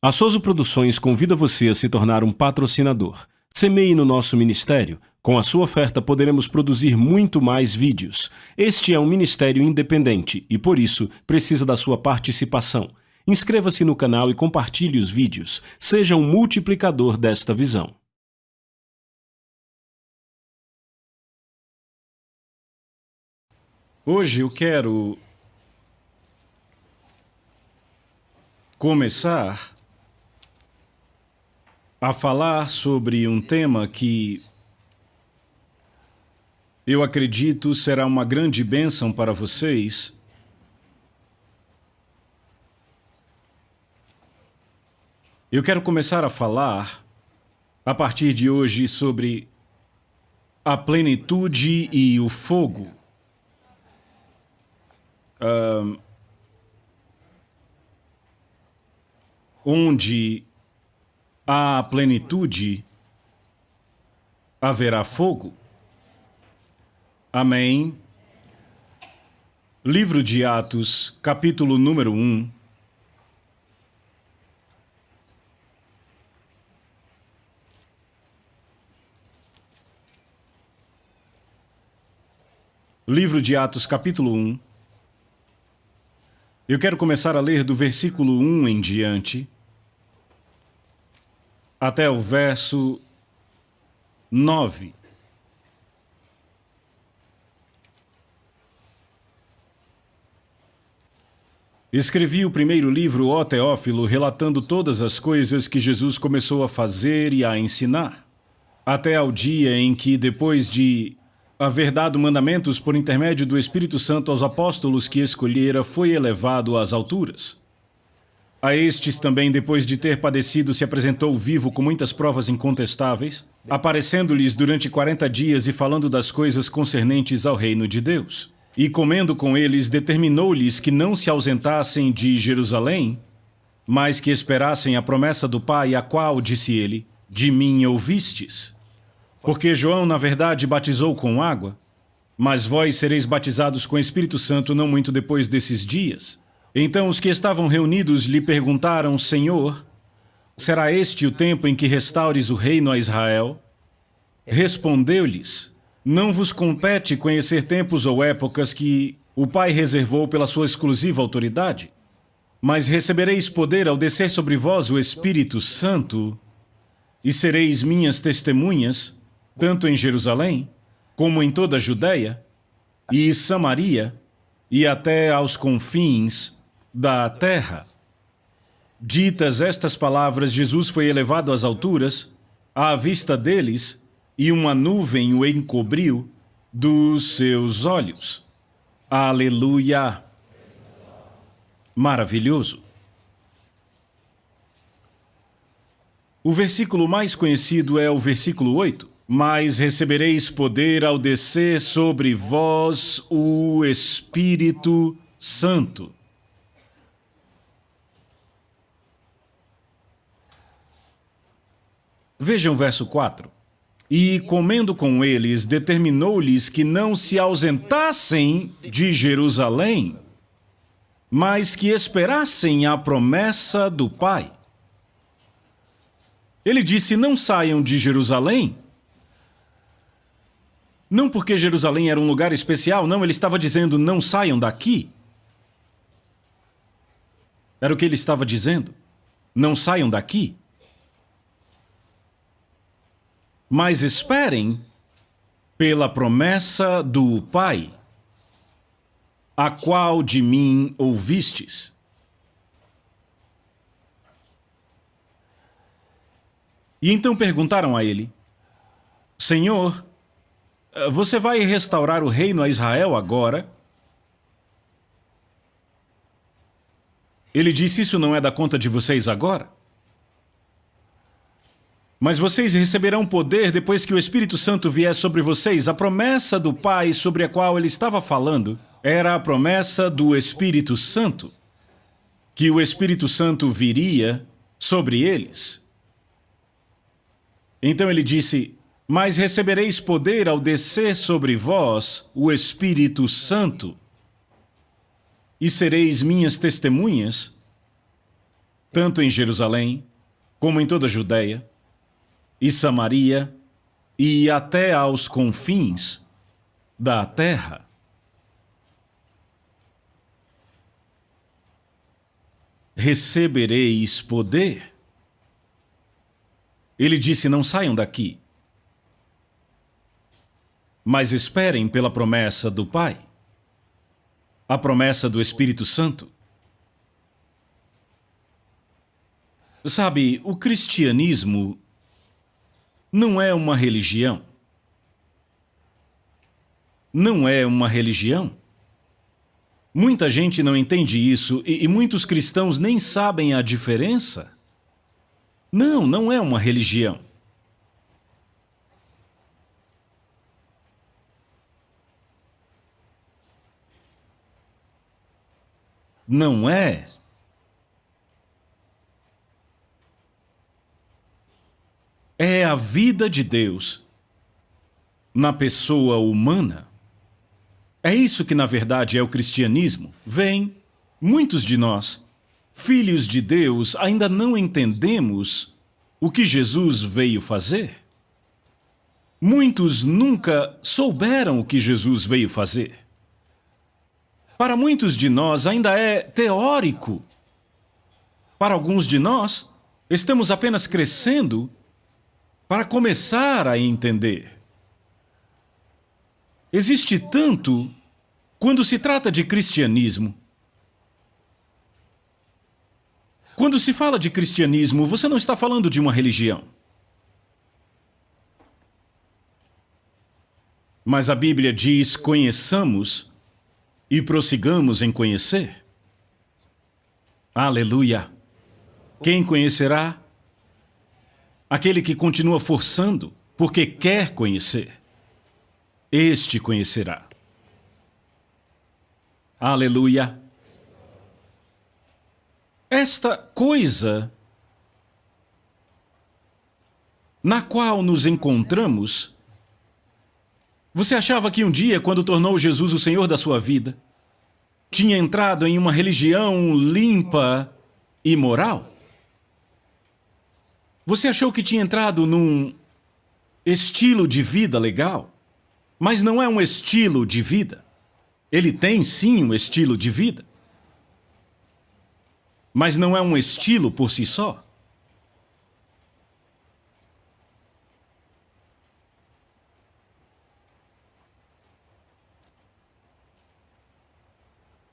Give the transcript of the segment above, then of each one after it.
A Souza Produções convida você a se tornar um patrocinador. Semeie no nosso ministério. Com a sua oferta poderemos produzir muito mais vídeos. Este é um ministério independente e, por isso, precisa da sua participação. Inscreva-se no canal e compartilhe os vídeos. Seja um multiplicador desta visão. Hoje eu quero começar a falar sobre um tema que eu acredito será uma grande bênção para vocês. Eu quero começar a falar, a partir de hoje, sobre a plenitude e o fogo. Onde há plenitude, haverá fogo. Amém. Livro de Atos, capítulo número 1. Livro de Atos, capítulo 1. Eu quero começar a ler do versículo 1 em diante, até o verso 9. Escrevi o primeiro livro, ó Teófilo, relatando todas as coisas que Jesus começou a fazer e a ensinar, até ao dia em que, depois de haver dado mandamentos por intermédio do Espírito Santo aos apóstolos que escolhera, foi elevado às alturas. A estes também, depois de ter padecido, se apresentou vivo com muitas provas incontestáveis, aparecendo-lhes durante 40 dias e falando das coisas concernentes ao reino de Deus. E comendo com eles, determinou-lhes que não se ausentassem de Jerusalém, mas que esperassem a promessa do Pai, a qual, disse ele, de mim ouvistes. Porque João, na verdade, batizou com água, mas vós sereis batizados com Espírito Santo não muito depois desses dias. Então os que estavam reunidos lhe perguntaram, Senhor, será este o tempo em que restaures o reino a Israel? Respondeu-lhes, não vos compete conhecer tempos ou épocas que o Pai reservou pela sua exclusiva autoridade, mas recebereis poder ao descer sobre vós o Espírito Santo, e sereis minhas testemunhas, tanto em Jerusalém, como em toda a Judéia, e Samaria, e até aos confins da terra. Ditas estas palavras, Jesus foi elevado às alturas, à vista deles, e uma nuvem o encobriu dos seus olhos. Aleluia! Maravilhoso! O versículo mais conhecido é o versículo 8. Mas recebereis poder ao descer sobre vós o Espírito Santo. Vejam o verso 4. E, comendo com eles, determinou-lhes que não se ausentassem de Jerusalém, mas que esperassem a promessa do Pai. Ele disse, não saiam de Jerusalém. Não porque Jerusalém era um lugar especial, não, ele estava dizendo, não saiam daqui. Era o que ele estava dizendo. Não saiam daqui. Mas esperem pela promessa do Pai, a qual de mim ouvistes. E então perguntaram a ele, Senhor, você vai restaurar o reino a Israel agora? Ele disse, isso não é da conta de vocês agora? Mas vocês receberão poder depois que o Espírito Santo vier sobre vocês. A promessa do Pai sobre a qual ele estava falando era a promessa do Espírito Santo, que o Espírito Santo viria sobre eles. Então ele disse, mas recebereis poder ao descer sobre vós o Espírito Santo, e sereis minhas testemunhas tanto em Jerusalém, como em toda a Judéia e Samaria e até aos confins da terra. Recebereis poder. Ele disse: não saiam daqui, mas esperem pela promessa do Pai, a promessa do Espírito Santo. Sabe, o cristianismo não é uma religião. Não é uma religião. Muita gente não entende isso e muitos cristãos nem sabem a diferença. Não, não é uma religião. Não é. É a vida de Deus na pessoa humana. É isso que, na verdade, é o cristianismo. Vem, muitos de nós, filhos de Deus, ainda não entendemos o que Jesus veio fazer. Muitos nunca souberam o que Jesus veio fazer. Para muitos de nós ainda é teórico. Para alguns de nós, estamos apenas crescendo para começar a entender. Existe tanto quando se trata de cristianismo. Quando se fala de cristianismo, você não está falando de uma religião. Mas a Bíblia diz: conheçamos e prossigamos em conhecer. Aleluia! Quem conhecerá? Aquele que continua forçando, porque quer conhecer. Este conhecerá. Aleluia! Esta coisa na qual nos encontramos, você achava que um dia, quando tornou Jesus o Senhor da sua vida, tinha entrado em uma religião limpa e moral? Você achou que tinha entrado num estilo de vida legal? Mas não é um estilo de vida. Ele tem sim um estilo de vida. Mas não é um estilo por si só.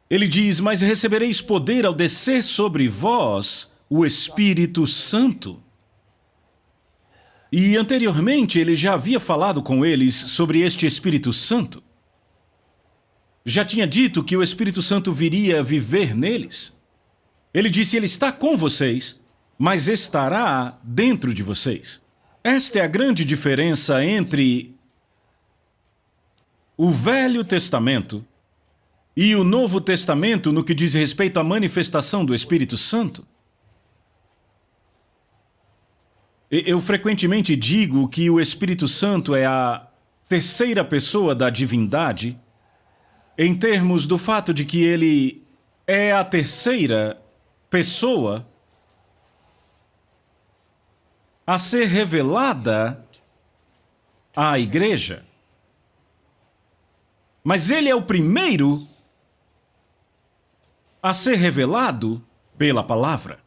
Ele diz: mas recebereis poder ao descer sobre vós o Espírito Santo. E anteriormente ele já havia falado com eles sobre este Espírito Santo. Já tinha dito que o Espírito Santo viria viver neles. Ele disse: ele está com vocês, mas estará dentro de vocês. Esta é a grande diferença entre o Velho Testamento e o Novo Testamento no que diz respeito à manifestação do Espírito Santo. Eu frequentemente digo que o Espírito Santo é a terceira pessoa da divindade, em termos do fato de que ele é a terceira pessoa a ser revelada à igreja. Mas ele é o primeiro a ser revelado pela palavra.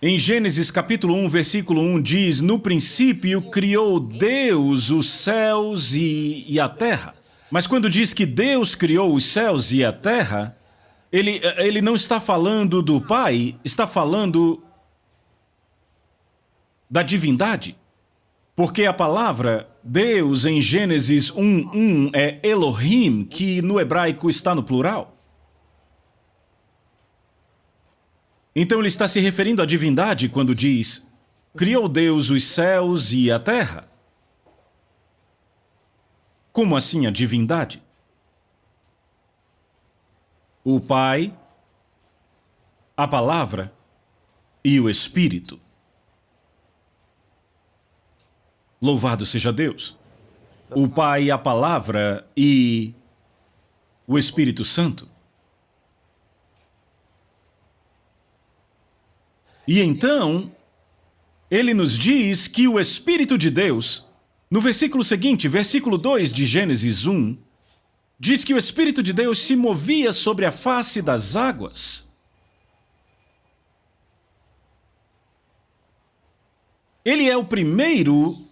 Em Gênesis capítulo 1, versículo 1 diz: no princípio criou Deus os céus e a terra. Mas quando diz que Deus criou os céus e a terra, ele não está falando do Pai, está falando da divindade. Porque a palavra Deus em Gênesis 1:1 é Elohim, que no hebraico está no plural. Então ele está se referindo à divindade quando diz: criou Deus os céus e a terra. Como assim a divindade? O Pai, a Palavra e o Espírito. Louvado seja Deus! O Pai, a Palavra e o Espírito Santo. E então, ele nos diz que o Espírito de Deus, no versículo seguinte, versículo 2 de Gênesis 1, diz que o Espírito de Deus se movia sobre a face das águas. Ele é o primeiro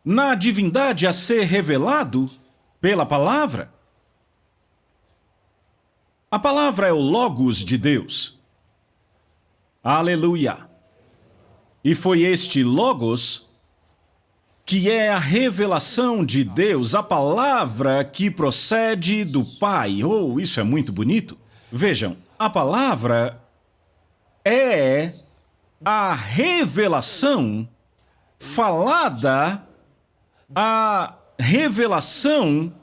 na divindade a ser revelado pela palavra. A palavra é o Logos de Deus. Aleluia! E foi este Logos que é a revelação de Deus, a palavra que procede do Pai. Oh, isso é muito bonito. Vejam, a palavra é a revelação falada, a revelação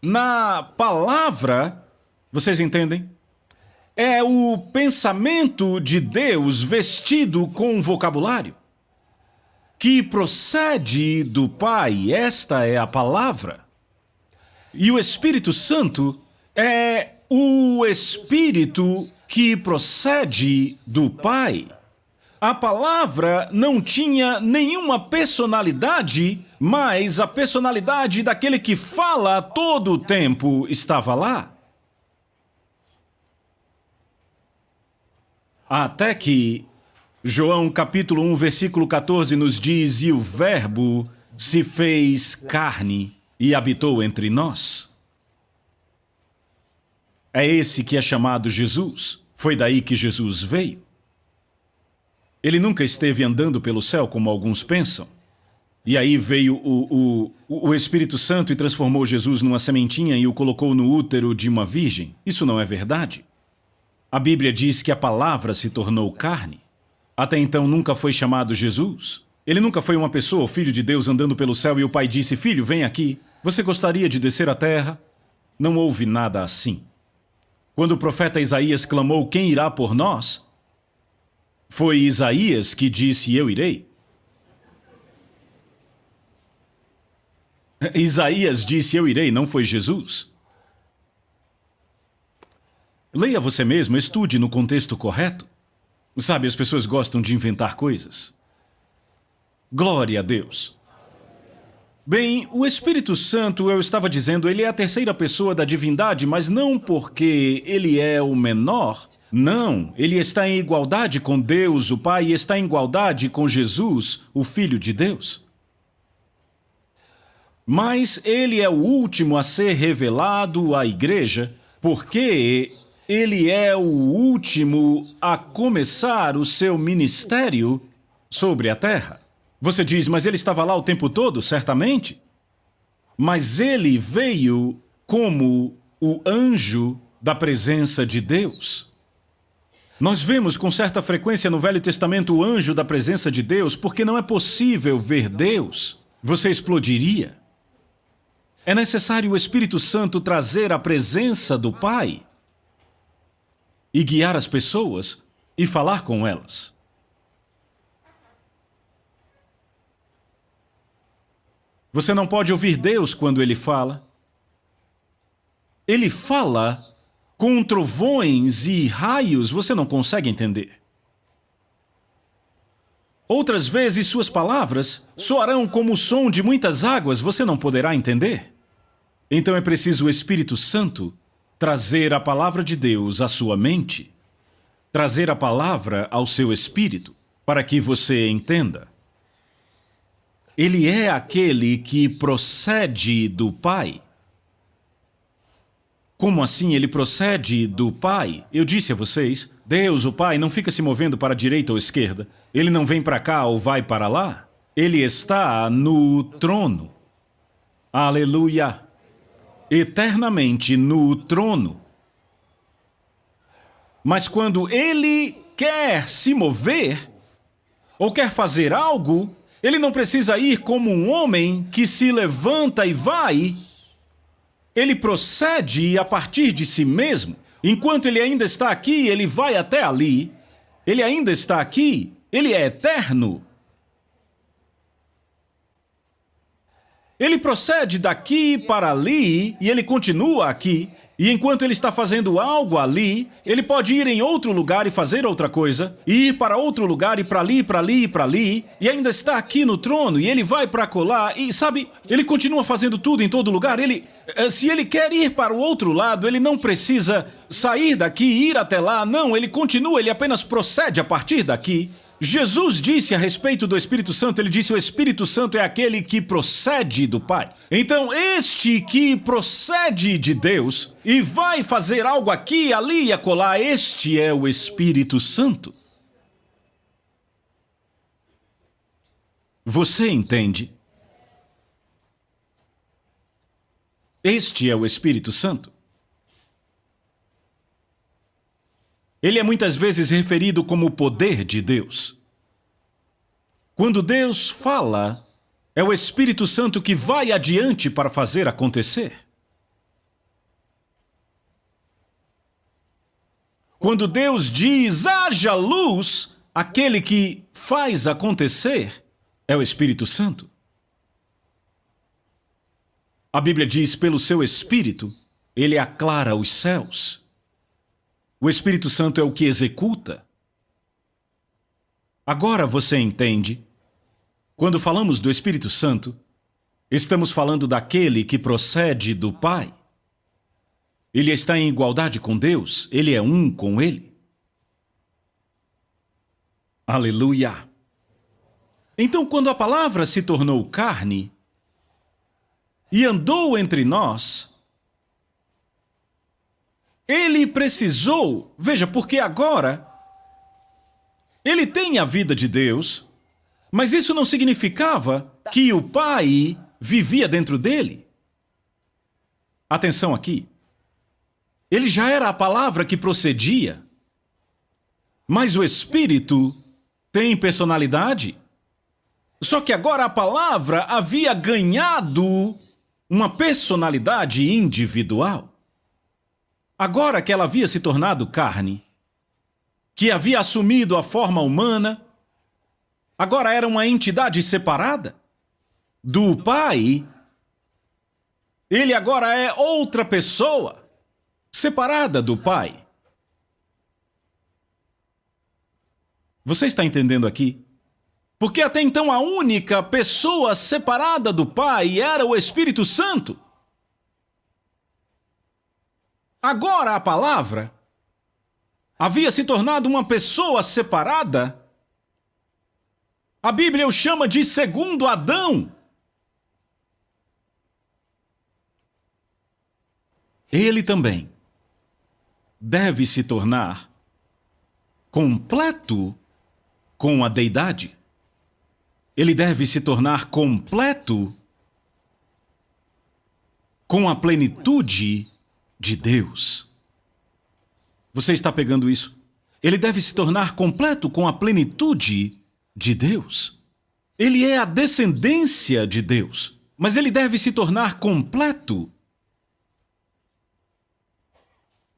na palavra. Vocês entendem? É o pensamento de Deus vestido com vocabulário, que procede do Pai. Esta é a palavra. E o Espírito Santo é o Espírito que procede do Pai. A palavra não tinha nenhuma personalidade, mas a personalidade daquele que fala todo o tempo estava lá. Até que João capítulo 1, versículo 14 nos diz: e o Verbo se fez carne e habitou entre nós. É esse que é chamado Jesus. Foi daí que Jesus veio. Ele nunca esteve andando pelo céu, como alguns pensam. E aí veio o Espírito Santo e transformou Jesus numa sementinha e o colocou no útero de uma virgem. Isso não é verdade. A Bíblia diz que a palavra se tornou carne. Até então nunca foi chamado Jesus. Ele nunca foi uma pessoa, o Filho de Deus, andando pelo céu e o Pai disse: filho, vem aqui. Você gostaria de descer à terra? Não houve nada assim. Quando o profeta Isaías clamou: quem irá por nós? Foi Isaías que disse: eu irei. Isaías disse: eu irei, não foi Jesus. Leia você mesmo, estude no contexto correto. Sabe, as pessoas gostam de inventar coisas. Glória a Deus. Bem, o Espírito Santo, eu estava dizendo, ele é a terceira pessoa da divindade, mas não porque ele é o menor. Não, ele está em igualdade com Deus, o Pai, e está em igualdade com Jesus, o Filho de Deus. Mas ele é o último a ser revelado à igreja, porque ele é o último a começar o seu ministério sobre a terra. Você diz, mas ele estava lá o tempo todo, certamente. Mas ele veio como o anjo da presença de Deus. Nós vemos com certa frequência no Velho Testamento o anjo da presença de Deus, porque não é possível ver Deus. Você explodiria. É necessário o Espírito Santo trazer a presença do Pai e guiar as pessoas e falar com elas. Você não pode ouvir Deus quando Ele fala. Ele fala com trovões e raios, você não consegue entender. Outras vezes suas palavras soarão como o som de muitas águas, você não poderá entender. Então é preciso o Espírito Santo trazer a palavra de Deus à sua mente, trazer a palavra ao seu espírito, para que você entenda. Ele é aquele que procede do Pai. Como assim ele procede do Pai? Eu disse a vocês, Deus, o Pai, não fica se movendo para a direita ou esquerda. Ele não vem para cá ou vai para lá. Ele está no trono. Aleluia! Eternamente no trono. Mas quando ele quer se mover, ou quer fazer algo, ele não precisa ir como um homem que se levanta e vai. Ele procede a partir de si mesmo. Enquanto ele ainda está aqui, ele vai até ali. Ele ainda está aqui. Ele é eterno. Ele procede daqui para ali e ele continua aqui. E enquanto ele está fazendo algo ali, ele pode ir em outro lugar e fazer outra coisa, e ir para outro lugar e para ali, para ali, para ali, e ainda está aqui no trono, e ele vai para colar, e sabe, ele continua fazendo tudo em todo lugar. Se ele quer ir para o outro lado, ele não precisa sair daqui e ir até lá, não, ele continua, ele apenas procede a partir daqui. Jesus disse a respeito do Espírito Santo, ele disse: o Espírito Santo é aquele que procede do Pai. Então, este que procede de Deus e vai fazer algo aqui, ali e acolá, este é o Espírito Santo. Você entende? Este é o Espírito Santo. Ele é muitas vezes referido como o poder de Deus. Quando Deus fala, é o Espírito Santo que vai adiante para fazer acontecer. Quando Deus diz, haja luz, aquele que faz acontecer é o Espírito Santo. A Bíblia diz, pelo seu Espírito, ele aclara os céus. O Espírito Santo é o que executa. Agora você entende? Quando falamos do Espírito Santo, estamos falando daquele que procede do Pai. Ele está em igualdade com Deus, ele é um com ele. Aleluia! Então, quando a palavra se tornou carne e andou entre nós, ele precisou, veja, porque agora ele tem a vida de Deus, mas isso não significava que o Pai vivia dentro dele. Atenção aqui. Ele já era a palavra que procedia, mas o Espírito tem personalidade. Só que agora a palavra havia ganhado uma personalidade individual. Agora que ela havia se tornado carne, que havia assumido a forma humana, agora era uma entidade separada do Pai. Ele agora é outra pessoa, separada do Pai. Você está entendendo aqui? Porque até então a única pessoa separada do Pai era o Espírito Santo. Agora a palavra havia se tornado uma pessoa separada. A Bíblia o chama de segundo Adão. Ele também deve se tornar completo com a deidade. Ele deve se tornar completo com a plenitude de Deus. Você está pegando isso? Ele deve se tornar completo com a plenitude de Deus. Ele é a descendência de Deus, mas ele deve se tornar completo.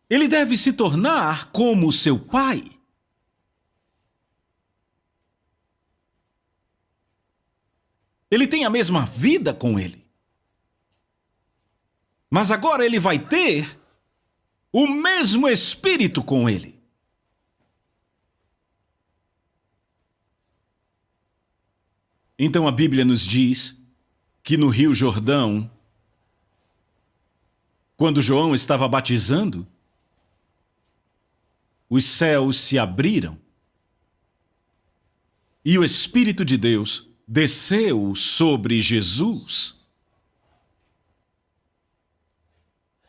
Ele deve se tornar como seu Pai. Ele tem a mesma vida com ele. Mas agora ele vai ter o mesmo Espírito com ele. Então a Bíblia nos diz que no Rio Jordão, quando João estava batizando, os céus se abriram e o Espírito de Deus desceu sobre Jesus.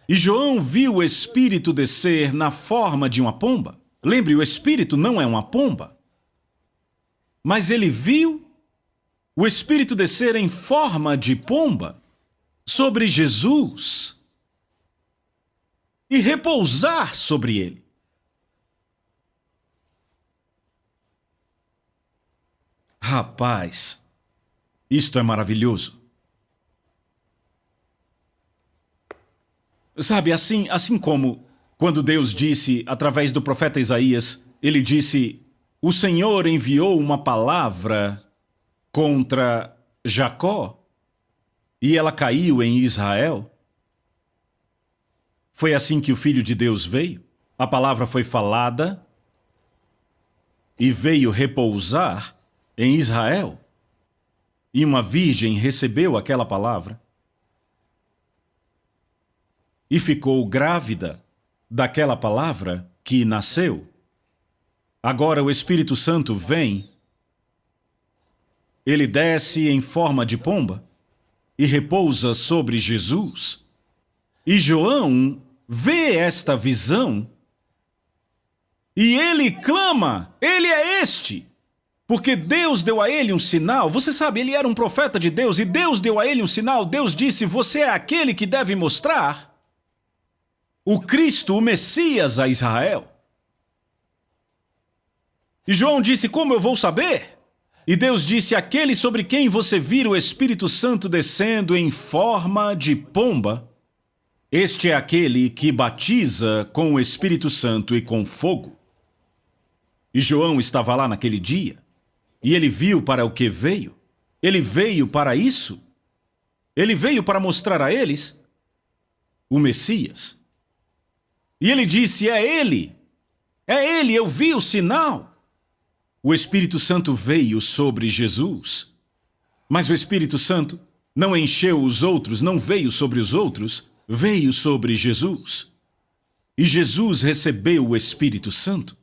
E João viu o Espírito descer na forma de uma pomba. Lembre, o Espírito não é uma pomba. Mas ele viu o Espírito descer em forma de pomba sobre Jesus e repousar sobre ele. Rapaz, isto é maravilhoso. Sabe, assim como quando Deus disse através do profeta Isaías, ele disse, o Senhor enviou uma palavra contra Jacó e ela caiu em Israel. foi assim que o Filho de Deus veio. A palavra foi falada e veio repousar em Israel. E uma virgem recebeu aquela palavra e ficou grávida daquela palavra que nasceu. Agora o Espírito Santo vem, ele desce em forma de pomba e repousa sobre Jesus. E João vê esta visão e ele clama, ele é este. Porque Deus deu a ele um sinal. Você sabe, ele era um profeta de Deus e Deus deu a ele um sinal. Deus disse, você é aquele que deve mostrar o Cristo, o Messias a Israel. E João disse, como eu vou saber? E Deus disse, aquele sobre quem você vira o Espírito Santo descendo em forma de pomba, este é aquele que batiza com o Espírito Santo e com fogo. E João estava lá naquele dia. E ele viu para o que veio. Ele veio para isso. Ele veio para mostrar a eles o Messias. E ele disse, é ele, eu vi o sinal. O Espírito Santo veio sobre Jesus. Mas o Espírito Santo não encheu os outros, não veio sobre os outros, veio sobre Jesus. E Jesus recebeu o Espírito Santo.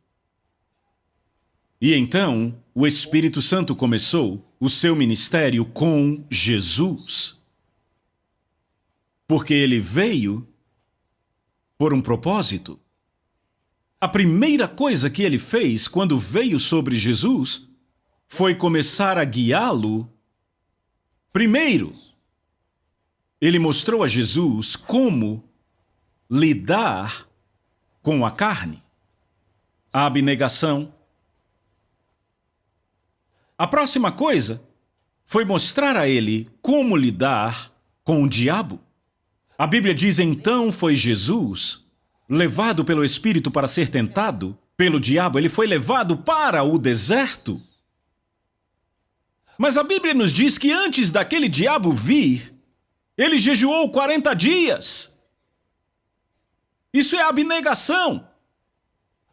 E então, o Espírito Santo começou o seu ministério com Jesus. Porque ele veio por um propósito. A primeira coisa que ele fez quando veio sobre Jesus foi começar a guiá-lo. Primeiro, ele mostrou a Jesus como lidar com a carne, a abnegação. A próxima coisa foi mostrar a ele como lidar com o diabo. A Bíblia diz, então foi Jesus levado pelo Espírito para ser tentado pelo diabo. Ele foi levado para o deserto. Mas a Bíblia nos diz que antes daquele diabo vir, ele jejuou 40 dias. Isso é abnegação.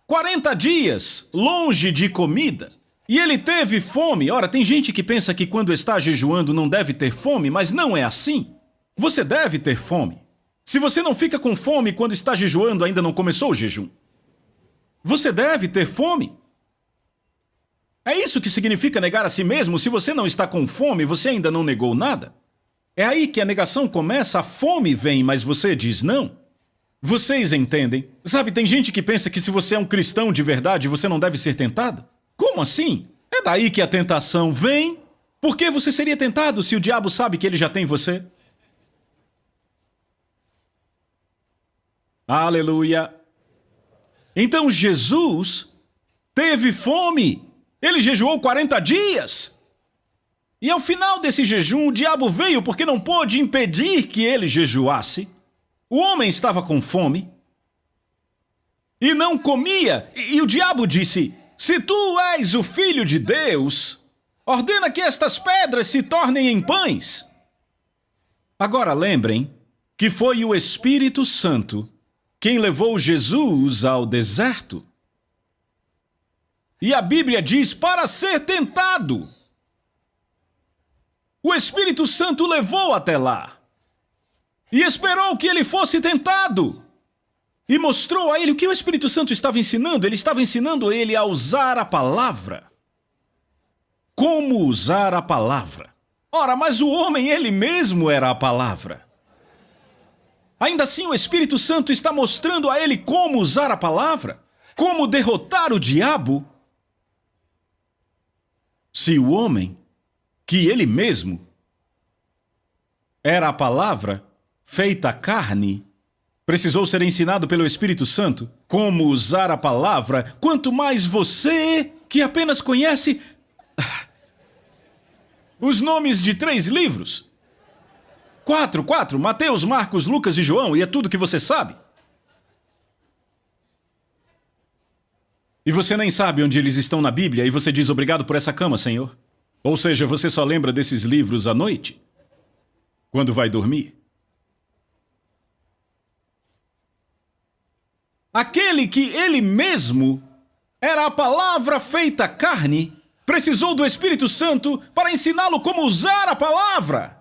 40 dias longe de comida. E ele teve fome. Ora, tem gente que pensa que quando está jejuando não deve ter fome, mas não é assim. Você deve ter fome. Se você não fica com fome quando está jejuando, ainda não começou o jejum. Você deve ter fome. É isso que significa negar a si mesmo. Se você não está com fome, você ainda não negou nada. É aí que a negação começa, a fome vem, mas você diz não. Vocês entendem? Sabe, tem gente que pensa que se você é um cristão de verdade, você não deve ser tentado. Como assim? É daí que a tentação vem. Por que você seria tentado se o diabo sabe que ele já tem você? Aleluia! Então Jesus teve fome. Ele jejuou 40 dias. E ao final desse jejum, o diabo veio porque não pôde impedir que ele jejuasse. O homem estava com fome e não comia. E o diabo disse, se tu és o Filho de Deus, ordena que estas pedras se tornem em pães. Agora lembrem que foi o Espírito Santo quem levou Jesus ao deserto. E a Bíblia diz para ser tentado. O Espírito Santo o levou até lá. E esperou que ele fosse tentado. E mostrou a ele o que o Espírito Santo estava ensinando. Ele estava ensinando ele a usar a palavra. Como usar a palavra. Ora, mas o homem ele mesmo era a palavra. Ainda assim, o Espírito Santo está mostrando a ele como usar a palavra. Como derrotar o diabo. Se o homem, que ele mesmo era a palavra feita carne, precisou ser ensinado pelo Espírito Santo como usar a palavra, quanto mais você, que apenas conhece os nomes de 3 livros. 4, Mateus, Marcos, Lucas e João, e é tudo que você sabe. E você nem sabe onde eles estão na Bíblia e você diz obrigado por essa cama, Senhor. Ou seja, você só lembra desses livros à noite, quando vai dormir. aquele que ele mesmo era a palavra feita carne, precisou do Espírito Santo para ensiná-lo como usar a palavra.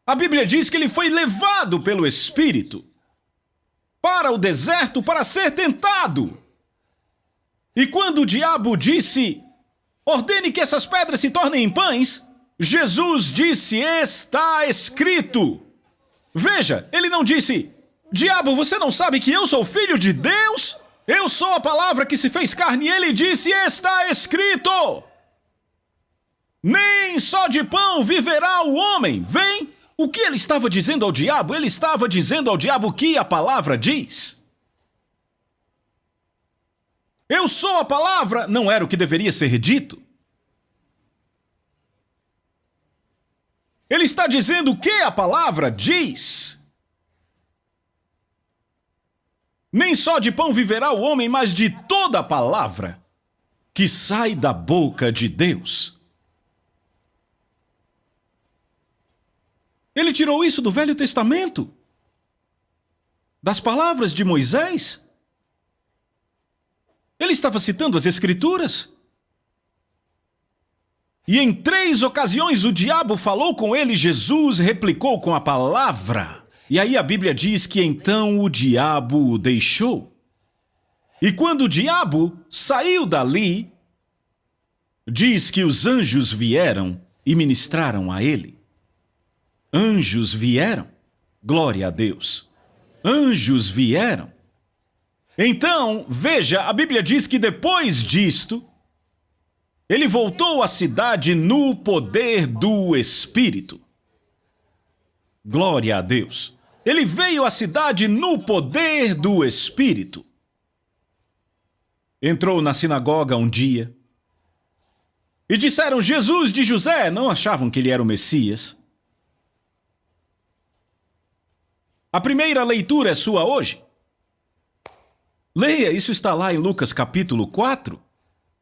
A Bíblia diz que ele foi levado pelo Espírito para o deserto para ser tentado. E quando o diabo disse, ordene que essas pedras se tornem em pães, Jesus disse, está escrito. Veja, ele não disse, diabo, você não sabe que eu sou filho de Deus? Eu sou a palavra que se fez carne. E ele disse, está escrito. Nem só de pão viverá o homem. Vem. O que ele estava dizendo ao diabo? Ele estava dizendo ao diabo o que a palavra diz. Eu sou a palavra, não era o que deveria ser dito. Ele está dizendo o que a palavra diz. Nem só de pão viverá o homem, mas de toda a palavra que sai da boca de Deus. Ele tirou isso do Velho Testamento, das palavras de Moisés. Ele estava citando as Escrituras. E em 3 ocasiões o diabo falou com ele, Jesus replicou com a palavra. E aí a Bíblia diz que então o diabo o deixou. E quando o diabo saiu dali, diz que os anjos vieram e ministraram a ele. Anjos vieram. Glória a Deus. Anjos vieram. Então, veja, a Bíblia diz que depois disto, ele voltou à cidade no poder do Espírito. Glória a Deus. Ele veio à cidade no poder do Espírito. Entrou na sinagoga um dia e disseram, Jesus de José. Não achavam que ele era o Messias. A primeira leitura é sua hoje. Leia, isso está lá em Lucas capítulo 4.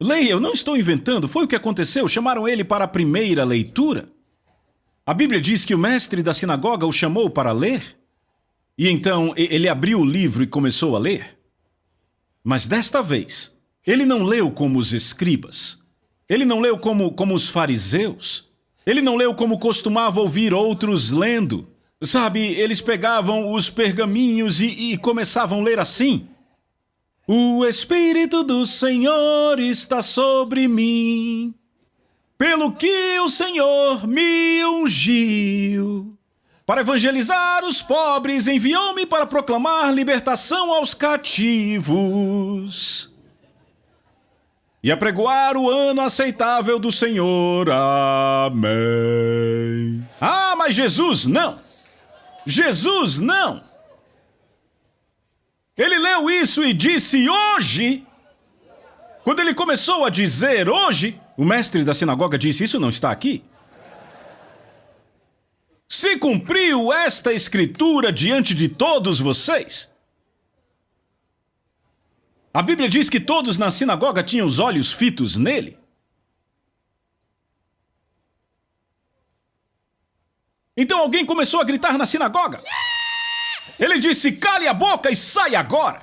Leia, eu não estou inventando, foi o que aconteceu, chamaram ele para a primeira leitura. A Bíblia diz que o mestre da sinagoga o chamou para ler. E então ele abriu o livro e começou a ler. Mas desta vez, ele não leu como os escribas. Ele não leu como os fariseus. Ele não leu como costumava ouvir outros lendo. Sabe, eles pegavam os pergaminhos e começavam a ler assim. O Espírito do Senhor está sobre mim, pelo que o Senhor me ungiu. Para evangelizar os pobres, enviou-me para proclamar libertação aos cativos e apregoar o ano aceitável do Senhor. Amém. Ah, mas Jesus não. Jesus não. Ele leu isso e disse hoje. Quando ele começou a dizer hoje, o mestre da sinagoga disse, isso não está aqui. Se cumpriu esta escritura diante de todos vocês. A Bíblia diz que todos na sinagoga tinham os olhos fitos nele. Então alguém começou a gritar na sinagoga. Ele disse, cale a boca e sai agora.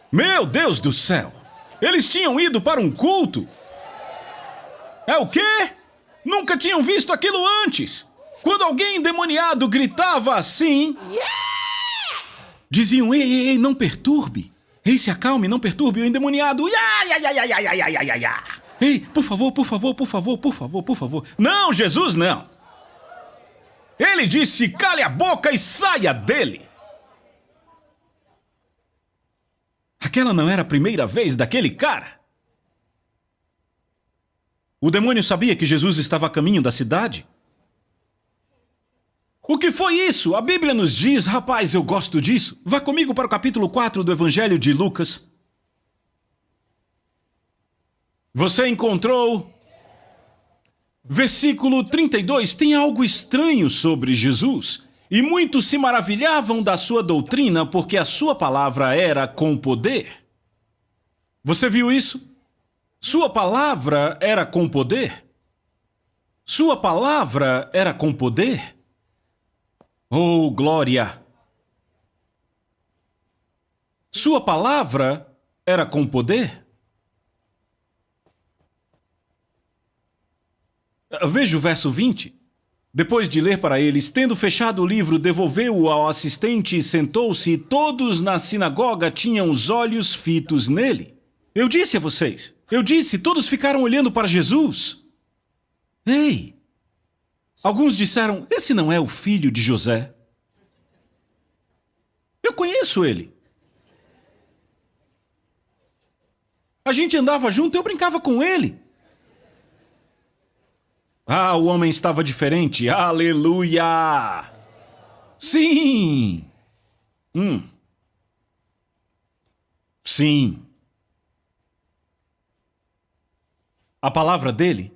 Meu Deus do céu. Eles tinham ido para um culto. É o quê? Nunca tinham visto aquilo antes. Quando alguém endemoniado gritava assim, diziam, ei, não perturbe. Ei, se acalme, não perturbe o endemoniado. Ei, por favor. Não, Jesus, não. Ele disse, cale a boca e saia dele. Aquela não era a primeira vez daquele cara. O demônio sabia que Jesus estava a caminho da cidade. O que foi isso? A Bíblia nos diz, rapaz, eu gosto disso. Vá comigo para o capítulo 4 do Evangelho de Lucas. Você encontrou? Versículo 32, tem algo estranho sobre Jesus. E muitos se maravilhavam da sua doutrina, porque a sua palavra era com poder. Você viu isso? Sua palavra era com poder. Sua palavra era com poder. Oh, glória! Sua palavra era com poder? Veja o verso 20. Depois de ler para eles, tendo fechado o livro, devolveu-o ao assistente e sentou-se, e todos na sinagoga tinham os olhos fitos nele. Eu disse a vocês, todos ficaram olhando para Jesus. Ei! Alguns disseram, esse não é o filho de José? Eu conheço ele. A gente andava junto, eu brincava com ele. Ah, o homem estava diferente. Aleluia! Sim! Sim. A palavra dele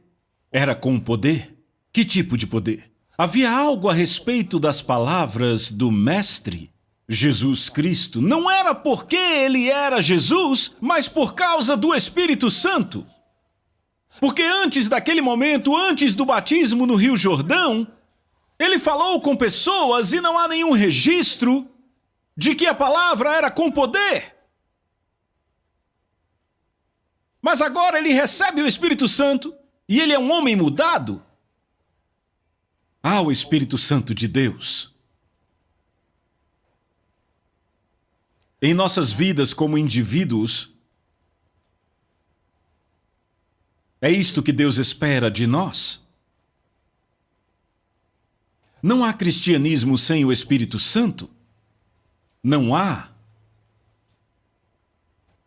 era com poder. Que tipo de poder? Havia algo a respeito das palavras do Mestre, Jesus Cristo. Não era porque ele era Jesus, mas por causa do Espírito Santo. Porque antes daquele momento, antes do batismo no Rio Jordão, ele falou com pessoas e não há nenhum registro de que a palavra era com poder. Mas agora ele recebe o Espírito Santo e ele é um homem mudado. Ah, o Espírito Santo de Deus. Em nossas vidas como indivíduos, é isto que Deus espera de nós. Não há cristianismo sem o Espírito Santo. Não há.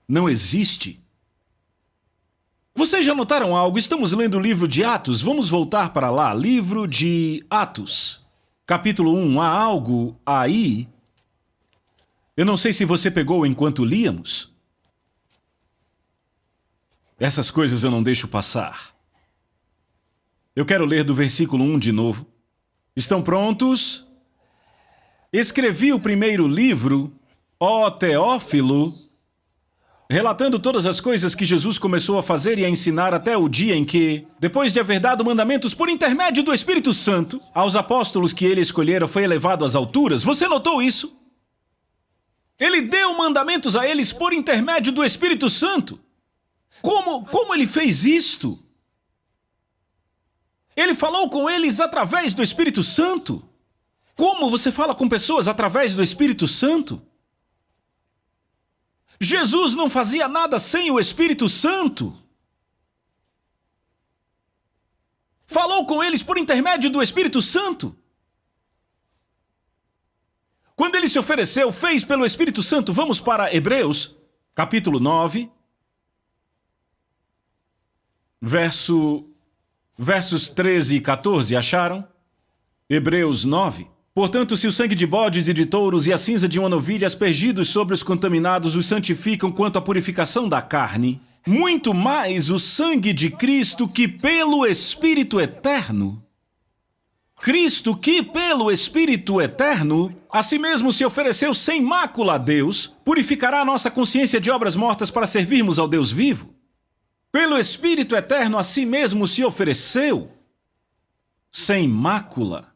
Não existe. Vocês já notaram algo? Estamos lendo o livro de Atos. Vamos voltar para lá. Livro de Atos. Capítulo 1. Há algo aí. Eu não sei se você pegou enquanto líamos. Essas coisas eu não deixo passar. Eu quero ler do versículo 1 de novo. Estão prontos? Escrevi o primeiro livro, ó Teófilo, relatando todas as coisas que Jesus começou a fazer e a ensinar até o dia em que, depois de haver dado mandamentos por intermédio do Espírito Santo, aos apóstolos que ele escolhera foi elevado às alturas. Você notou isso? Ele deu mandamentos a eles por intermédio do Espírito Santo. Como ele fez isto? Ele falou com eles através do Espírito Santo. Como você fala com pessoas através do Espírito Santo? Jesus não fazia nada sem o Espírito Santo. Falou com eles por intermédio do Espírito Santo. Quando ele se ofereceu, fez pelo Espírito Santo. Vamos para Hebreus, capítulo 9, versos 13 e 14. Acharam? Hebreus 9. Portanto, se o sangue de bodes e de touros e a cinza de uma novilha aspergidos sobre os contaminados os santificam quanto à purificação da carne, muito mais o sangue de Cristo que pelo Espírito Eterno, a si mesmo se ofereceu sem mácula a Deus, purificará a nossa consciência de obras mortas para servirmos ao Deus vivo. Pelo Espírito Eterno a si mesmo se ofereceu sem mácula.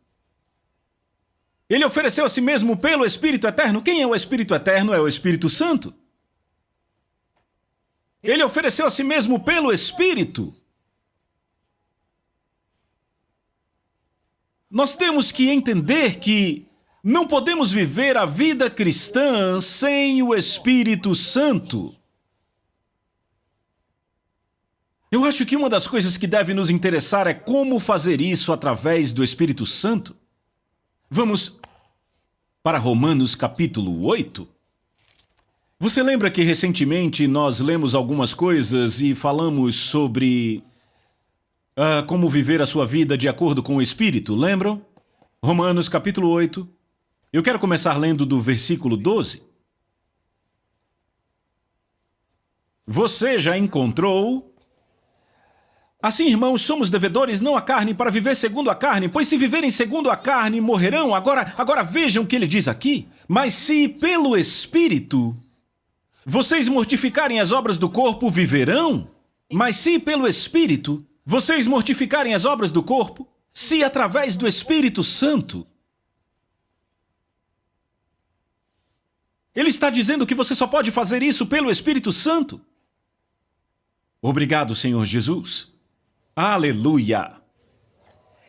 Ele ofereceu a si mesmo pelo Espírito Eterno. Quem é o Espírito Eterno? É o Espírito Santo. Ele ofereceu a si mesmo pelo Espírito. Nós temos que entender que não podemos viver a vida cristã sem o Espírito Santo. Eu acho que uma das coisas que deve nos interessar é como fazer isso através do Espírito Santo. Vamos para Romanos capítulo 8. Você lembra que recentemente nós lemos algumas coisas e falamos sobre como viver a sua vida de acordo com o Espírito, lembram? Romanos capítulo 8. Eu quero começar lendo do versículo 12. Você já encontrou... Assim, irmãos, somos devedores não à carne para viver segundo a carne, pois se viverem segundo a carne, morrerão. Agora vejam o que ele diz aqui. Mas se pelo Espírito vocês mortificarem as obras do corpo, viverão. Mas se pelo Espírito vocês mortificarem as obras do corpo, se através do Espírito Santo Ele está dizendo que você só pode fazer isso pelo Espírito Santo. Obrigado, Senhor Jesus. Aleluia!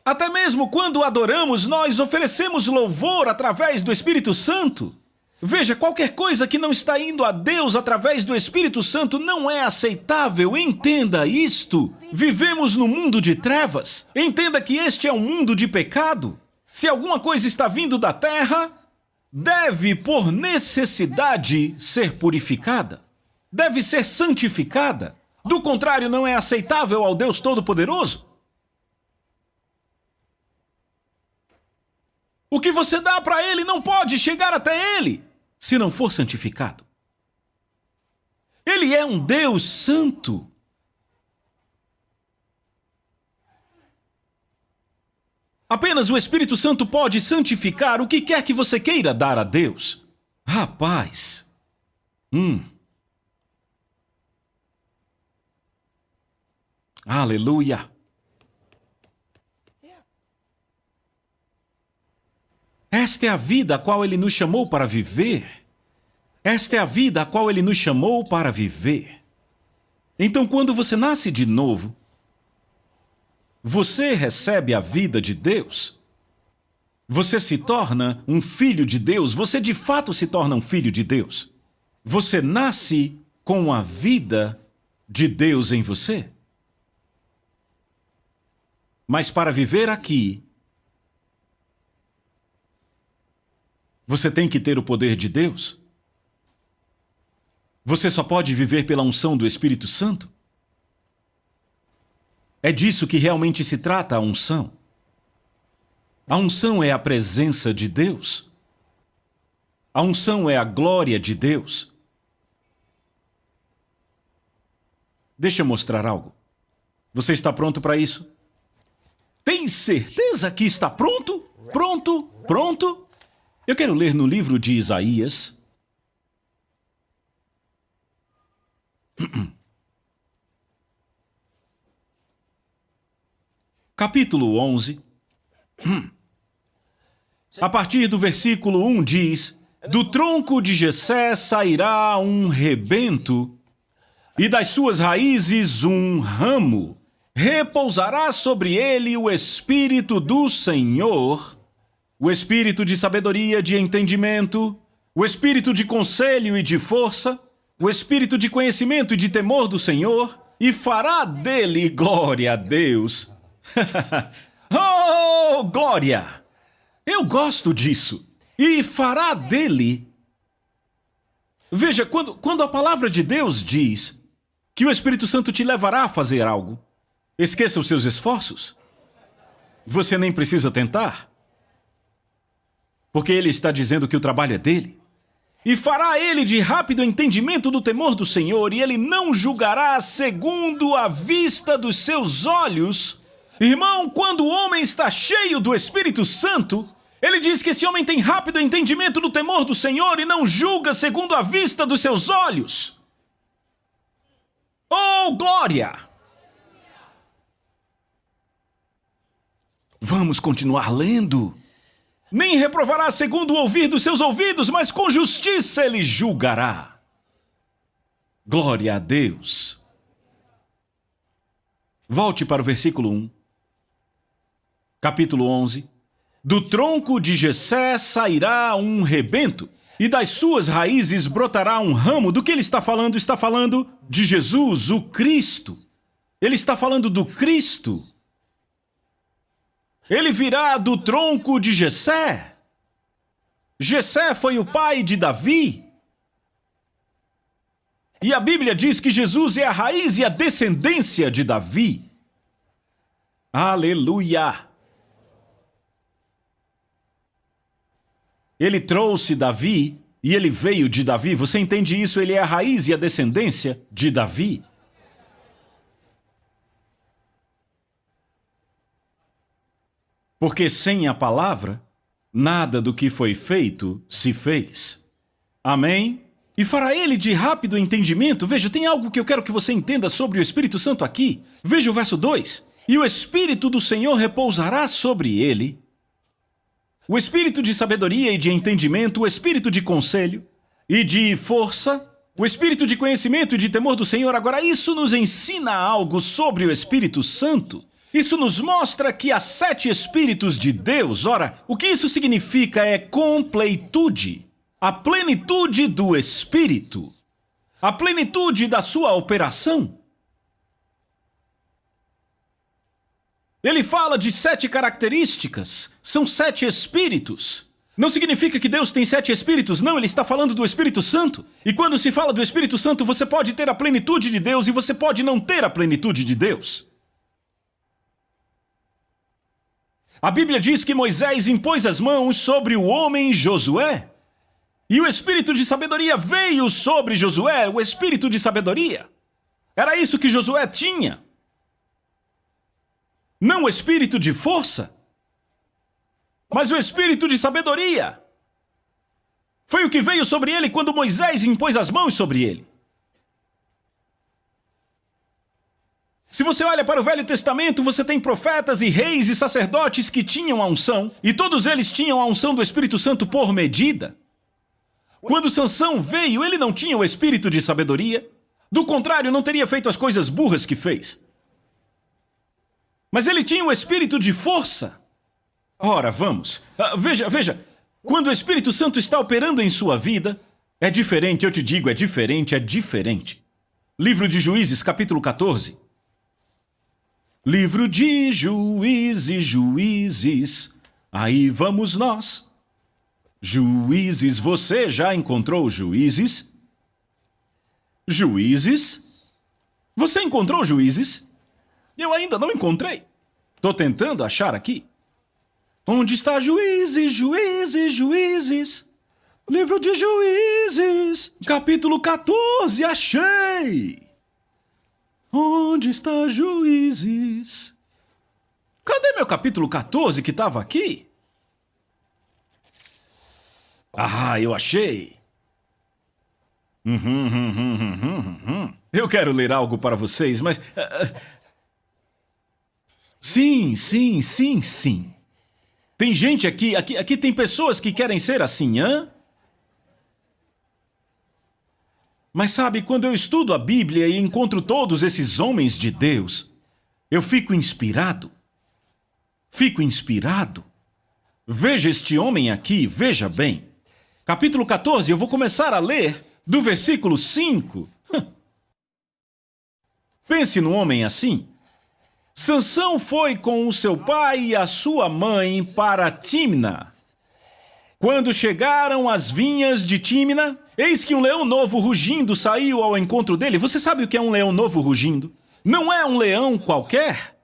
Até mesmo quando adoramos, nós oferecemos louvor através do Espírito Santo. Veja, qualquer coisa que não está indo a Deus através do Espírito Santo não é aceitável. Entenda isto. Vivemos no mundo de trevas. Entenda que este é um mundo de pecado. Se alguma coisa está vindo da terra, deve, por necessidade, ser purificada. Deve ser santificada. Do contrário, não é aceitável ao Deus Todo-Poderoso. O que você dá para Ele não pode chegar até Ele se não for santificado. Ele é um Deus santo. Apenas o Espírito Santo pode santificar o que quer que você queira dar a Deus. Rapaz. Aleluia. Esta é a vida a qual Ele nos chamou para viver. Esta é a vida a qual Ele nos chamou para viver. Então, quando você nasce de novo, você recebe a vida de Deus. Você se torna um filho de Deus. Você de fato se torna um filho de Deus. Você nasce com a vida de Deus em você. Mas para viver aqui, você tem que ter o poder de Deus. Você só pode viver pela unção do Espírito Santo. É disso que realmente se trata a unção. A unção é a presença de Deus. A unção é a glória de Deus. Deixa eu mostrar algo. Você está pronto para isso? Tem certeza que está pronto? Pronto? Pronto? Eu quero ler no livro de Isaías. Capítulo 11. A partir do versículo 1 diz: do tronco de Jessé sairá um rebento, e das suas raízes um ramo. Repousará sobre ele o Espírito do Senhor, o Espírito de sabedoria, de entendimento, o Espírito de conselho e de força, o Espírito de conhecimento e de temor do Senhor, e fará dele, glória a Deus. Oh, glória! Eu gosto disso. E fará dele. Veja, quando a palavra de Deus diz que o Espírito Santo te levará a fazer algo, esqueça os seus esforços. Você nem precisa tentar. Porque ele está dizendo que o trabalho é dele. E fará ele de rápido entendimento do temor do Senhor, e ele não julgará segundo a vista dos seus olhos. Irmão, quando o homem está cheio do Espírito Santo, ele diz que esse homem tem rápido entendimento do temor do Senhor e não julga segundo a vista dos seus olhos. Oh, glória! Vamos continuar lendo. Nem reprovará segundo o ouvir dos seus ouvidos, mas com justiça ele julgará. Glória a Deus. Volte para o versículo 1. Capítulo 11. Do tronco de Jessé sairá um rebento, e das suas raízes brotará um ramo. Do que ele está falando? Está falando de Jesus, o Cristo. Ele está falando do Cristo. Ele virá do tronco de Jessé. Jessé foi o pai de Davi. E a Bíblia diz que Jesus é a raiz e a descendência de Davi. Aleluia! Ele trouxe Davi e ele veio de Davi. Você entende isso? Ele é a raiz e a descendência de Davi. Porque sem a palavra, nada do que foi feito se fez. Amém? E fará ele de rápido entendimento. Veja, tem algo que eu quero que você entenda sobre o Espírito Santo aqui. Veja o verso 2. E o Espírito do Senhor repousará sobre ele. O Espírito de sabedoria e de entendimento, o Espírito de conselho, e de força, o espírito de conhecimento e de temor do Senhor. Agora, isso nos ensina algo sobre o Espírito Santo. Isso nos mostra que há 7 Espíritos de Deus. Ora, o que isso significa é completude. A plenitude do Espírito. A plenitude da sua operação. Ele fala de 7 características. São 7 Espíritos. Não significa que Deus tem 7 Espíritos, não, ele está falando do Espírito Santo. E quando se fala do Espírito Santo, você pode ter a plenitude de Deus e você pode não ter a plenitude de Deus. A Bíblia diz que Moisés impôs as mãos sobre o homem Josué. E o Espírito de sabedoria veio sobre Josué, o Espírito de sabedoria. Era isso que Josué tinha. Não o Espírito de força, mas o Espírito de sabedoria. Foi o que veio sobre ele quando Moisés impôs as mãos sobre ele. Se você olha para o Velho Testamento, você tem profetas e reis e sacerdotes que tinham a unção, e todos eles tinham a unção do Espírito Santo por medida. Quando Sansão veio, ele não tinha o Espírito de sabedoria. Do contrário, não teria feito as coisas burras que fez. Mas ele tinha o Espírito de força. Ora, vamos. Veja. Quando o Espírito Santo está operando em sua vida, é diferente, eu te digo, é diferente. Livro de Juízes, capítulo 14. Livro de Juízes. Aí vamos nós. Juízes, você já encontrou Juízes? Juízes? Você encontrou Juízes? Eu ainda não encontrei. Tô tentando achar aqui. Onde está Juízes? Livro de Juízes, capítulo 14, achei! Onde está Juízes? Cadê meu capítulo 14 que estava aqui? Ah, eu achei! Eu quero ler algo para vocês, mas... Sim. Tem gente aqui tem pessoas que querem ser assim, hã? Mas sabe, quando eu estudo a Bíblia e encontro todos esses homens de Deus, eu fico inspirado. Veja este homem aqui, veja bem. Capítulo 14, eu vou começar a ler do versículo 5. Pense no homem assim. Sansão foi com o seu pai e a sua mãe para Tímna. Quando chegaram às vinhas de Tímna, eis que um leão novo rugindo saiu ao encontro dele. Você sabe o que é um leão novo rugindo? Não é um leão qualquer.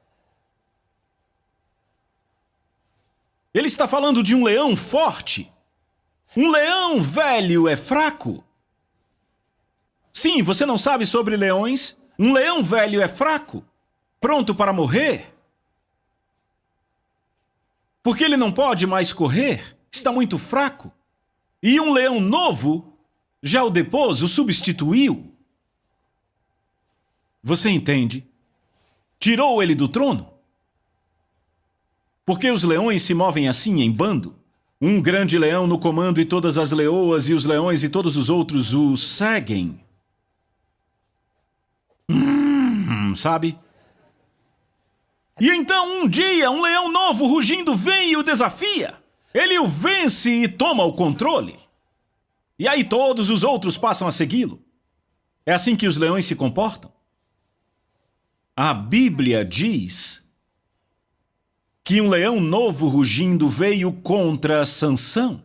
Ele está falando de um leão forte. Um leão velho é fraco. Sim, você não sabe sobre leões? Um leão velho é fraco. Pronto para morrer? Porque ele não pode mais correr, está muito fraco. E um leão novo já o depôs, o substituiu. Você entende? Tirou ele do trono. Porque os leões se movem assim em bando. Um grande leão no comando e todas as leoas e os leões e todos os outros o seguem. Sabe? E então um dia um leão novo rugindo vem e o desafia. Ele o vence e toma o controle. E aí todos os outros passam a segui-lo. É assim que os leões se comportam. A Bíblia diz que um leão novo rugindo veio contra Sansão.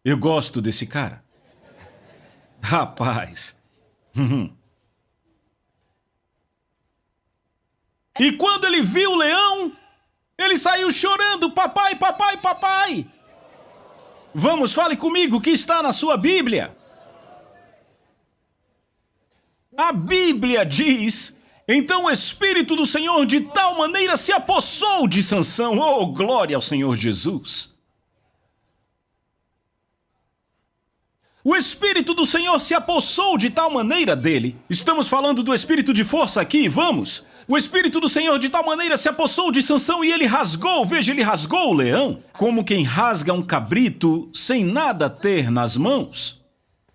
Eu gosto desse cara. Rapaz. E quando ele viu o leão, ele saiu chorando, papai. Vamos, fale comigo, o que está na sua Bíblia? A Bíblia diz, então o Espírito do Senhor de tal maneira se apossou de Sansão. Oh, glória ao Senhor Jesus. O Espírito do Senhor se apossou de tal maneira dele. Estamos falando do Espírito de força aqui, vamos. O Espírito do Senhor de tal maneira se apossou de Sansão e ele rasgou, veja, ele rasgou o leão, como quem rasga um cabrito sem nada ter nas mãos.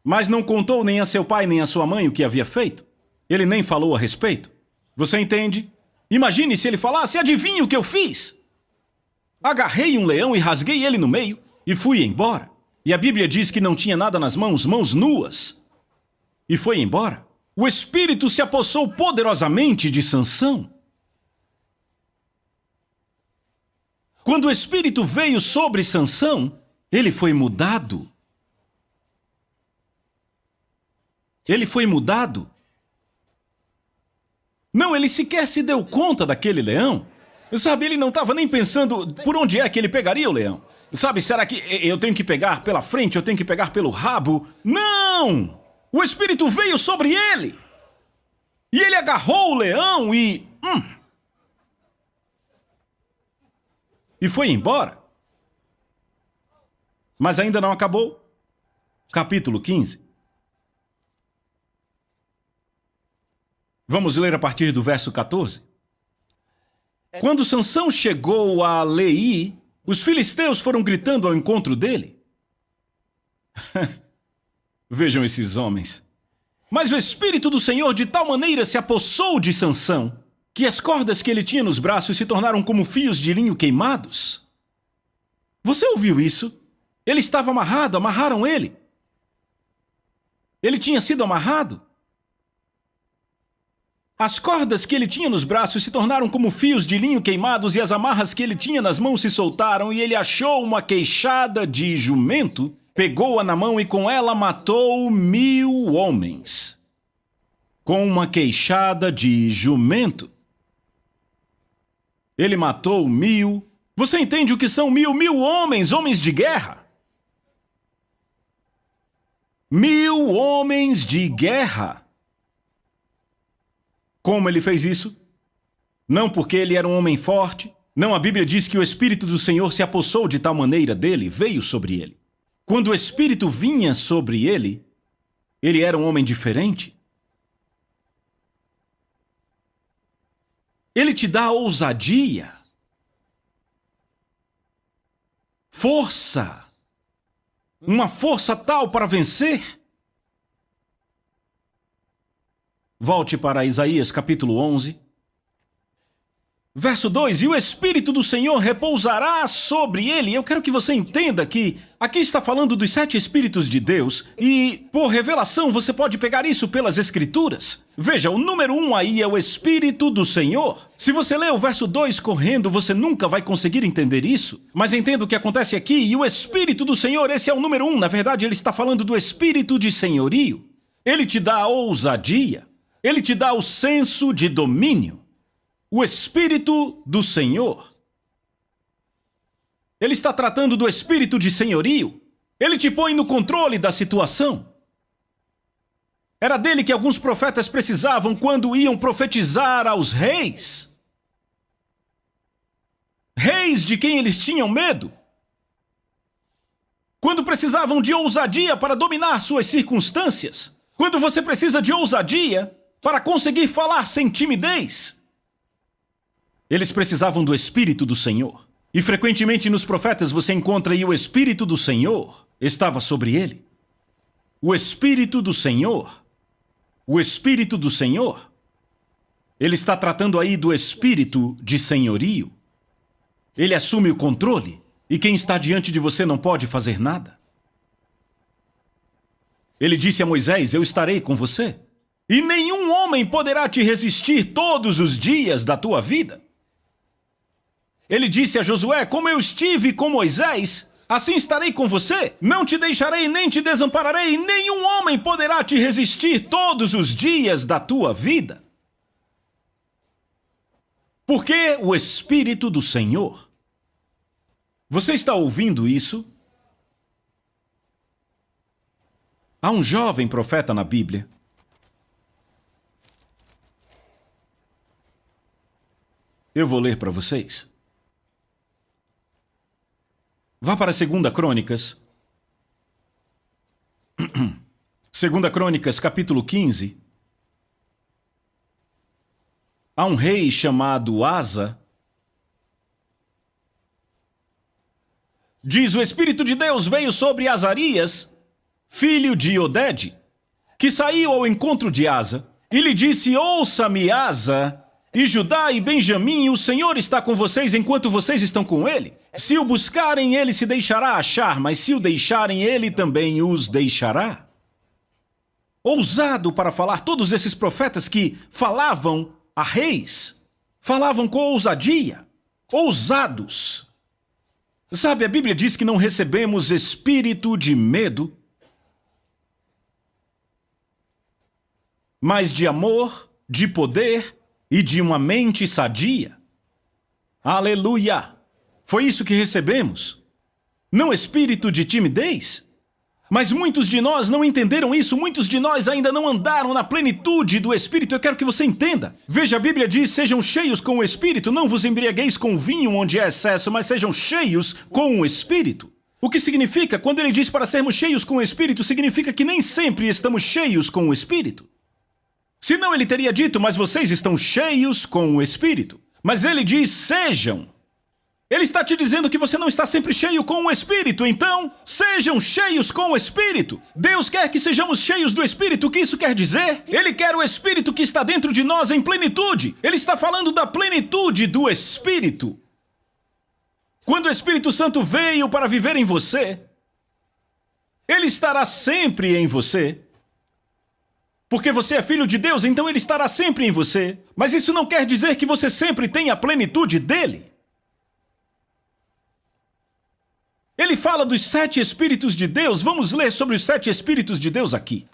Mas não contou nem a seu pai nem a sua mãe o que havia feito. Ele nem falou a respeito. Você entende? Imagine se ele falasse: adivinhe o que eu fiz? Agarrei um leão e rasguei ele no meio e fui embora. E a Bíblia diz que não tinha nada nas mãos, mãos nuas. E foi embora. O Espírito se apossou poderosamente de Sansão. Quando o Espírito veio sobre Sansão, ele foi mudado. Ele foi mudado. Não, ele sequer se deu conta daquele leão. Sabe, ele não estava nem pensando por onde é que ele pegaria o leão. Sabe, será que eu tenho que pegar pela frente, eu tenho que pegar pelo rabo? Não! O Espírito veio sobre ele. E ele agarrou o leão e foi embora. Mas ainda não acabou. Capítulo 15. Vamos ler a partir do verso 14. Quando Sansão chegou a Leí, os filisteus foram gritando ao encontro dele. Vejam esses homens. Mas o Espírito do Senhor de tal maneira se apossou de Sansão, que as cordas que ele tinha nos braços se tornaram como fios de linho queimados. Você ouviu isso? Ele estava amarrado, amarraram ele. Ele tinha sido amarrado. As cordas que ele tinha nos braços se tornaram como fios de linho queimados e as amarras que ele tinha nas mãos se soltaram e ele achou uma queixada de jumento, pegou-a na mão e com ela matou 1000 homens. Com uma queixada de jumento. Ele matou 1000. Você entende o que são 1000? 1000 homens, homens de guerra. 1000 homens de guerra. Como ele fez isso? Não porque ele era um homem forte. Não, a Bíblia diz que o Espírito do Senhor se apossou de tal maneira dele, veio sobre ele. Quando o Espírito vinha sobre ele, ele era um homem diferente. Ele te dá ousadia, força, uma força tal para vencer. Volte para Isaías capítulo 11, verso 2. E o Espírito do Senhor repousará sobre ele. Eu quero que você entenda que aqui está falando dos 7 Espíritos de Deus e, por revelação, você pode pegar isso pelas Escrituras. Veja, o número 1 aí é o Espírito do Senhor. Se você ler o verso 2 correndo, você nunca vai conseguir entender isso. Mas entenda o que acontece aqui. E o Espírito do Senhor, esse é o número 1. Na verdade, ele está falando do Espírito de senhorio. Ele te dá ousadia. Ele te dá o senso de domínio, o Espírito do Senhor. Ele está tratando do espírito de senhorio. Ele te põe no controle da situação. Era dele que alguns profetas precisavam quando iam profetizar aos reis. Reis de quem eles tinham medo. Quando precisavam de ousadia para dominar suas circunstâncias. Quando você precisa de ousadia para conseguir falar sem timidez. Eles precisavam do Espírito do Senhor. E frequentemente nos profetas você encontra aí o Espírito do Senhor estava sobre ele. O Espírito do Senhor. O Espírito do Senhor. Ele está tratando aí do Espírito de senhorio. Ele assume o controle e quem está diante de você não pode fazer nada. Ele disse a Moisés: eu estarei com você. E nenhum homem poderá te resistir todos os dias da tua vida. Ele disse a Josué: como eu estive com Moisés, assim estarei com você. Não te deixarei nem te desampararei, e nenhum homem poderá te resistir todos os dias da tua vida. Porque o Espírito do Senhor. Você está ouvindo isso? Há um jovem profeta na Bíblia. Eu vou ler para vocês. Vá para 2 Crônicas. 2 Crônicas, capítulo 15. a um rei chamado Asa, diz: o Espírito de Deus veio sobre Azarias, filho de Odede, que saiu ao encontro de Asa, e lhe disse: ouça-me, Asa, e Judá e Benjamim, o Senhor está com vocês enquanto vocês estão com ele. Se o buscarem, ele se deixará achar, mas se o deixarem, ele também os deixará. Ousado para falar, todos esses profetas que falavam a reis, falavam com ousadia, ousados. Sabe, a Bíblia diz que não recebemos espírito de medo, mas de amor, de poder e de uma mente sadia. Aleluia! Foi isso que recebemos. Não espírito de timidez. Mas muitos de nós não entenderam isso, muitos de nós ainda não andaram na plenitude do Espírito. Eu quero que você entenda. Veja, a Bíblia diz: sejam cheios com o Espírito, não vos embriagueis com vinho onde há excesso, mas sejam cheios com o Espírito. O que significa, quando ele diz para sermos cheios com o Espírito, significa que nem sempre estamos cheios com o Espírito. Senão ele teria dito: mas vocês estão cheios com o Espírito. Mas ele diz: sejam. Ele está te dizendo que você não está sempre cheio com o Espírito, então sejam cheios com o Espírito. Deus quer que sejamos cheios do Espírito. O que isso quer dizer? Ele quer o Espírito que está dentro de nós em plenitude. Ele está falando da plenitude do Espírito. Quando o Espírito Santo veio para viver em você, ele estará sempre em você. Porque você é filho de Deus, então ele estará sempre em você. Mas isso não quer dizer que você sempre tenha a plenitude dele. Ele fala dos 7 Espíritos de Deus. Vamos ler sobre os 7 Espíritos de Deus aqui.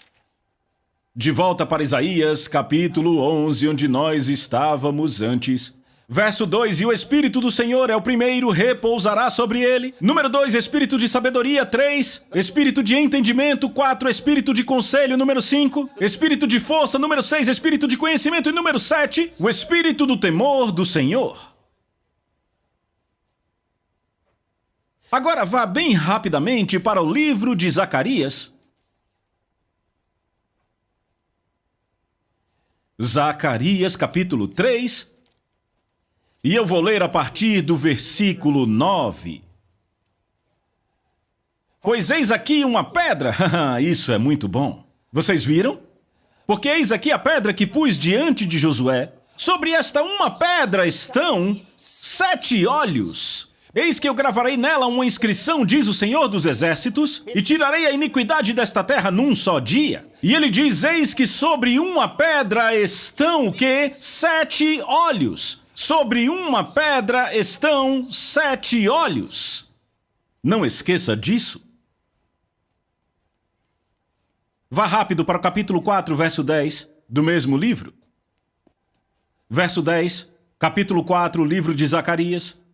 De volta para Isaías, capítulo 11, onde nós estávamos antes. Verso 2, e o Espírito do Senhor é o primeiro, repousará sobre ele. Número 2, Espírito de sabedoria. 3, Espírito de entendimento. 4, Espírito de conselho. Número 5, Espírito de força. Número 6, Espírito de conhecimento. E número 7, o Espírito do temor do Senhor. Agora vá bem rapidamente para o livro de Zacarias. Zacarias, capítulo 3. E eu vou ler a partir do versículo 9. Pois eis aqui uma pedra. Isso é muito bom. Vocês viram? Porque eis aqui a pedra que pus diante de Josué. Sobre esta uma pedra estão 7 olhos. Eis que eu gravarei nela uma inscrição, diz o Senhor dos Exércitos, e tirarei a iniquidade desta terra num só dia. E ele diz: eis que sobre uma pedra estão o quê? 7 olhos. Sobre uma pedra estão 7 olhos. Não esqueça disso. Vá rápido para o capítulo 4, verso 10, do mesmo livro. Verso 10, capítulo 4, livro de Zacarias.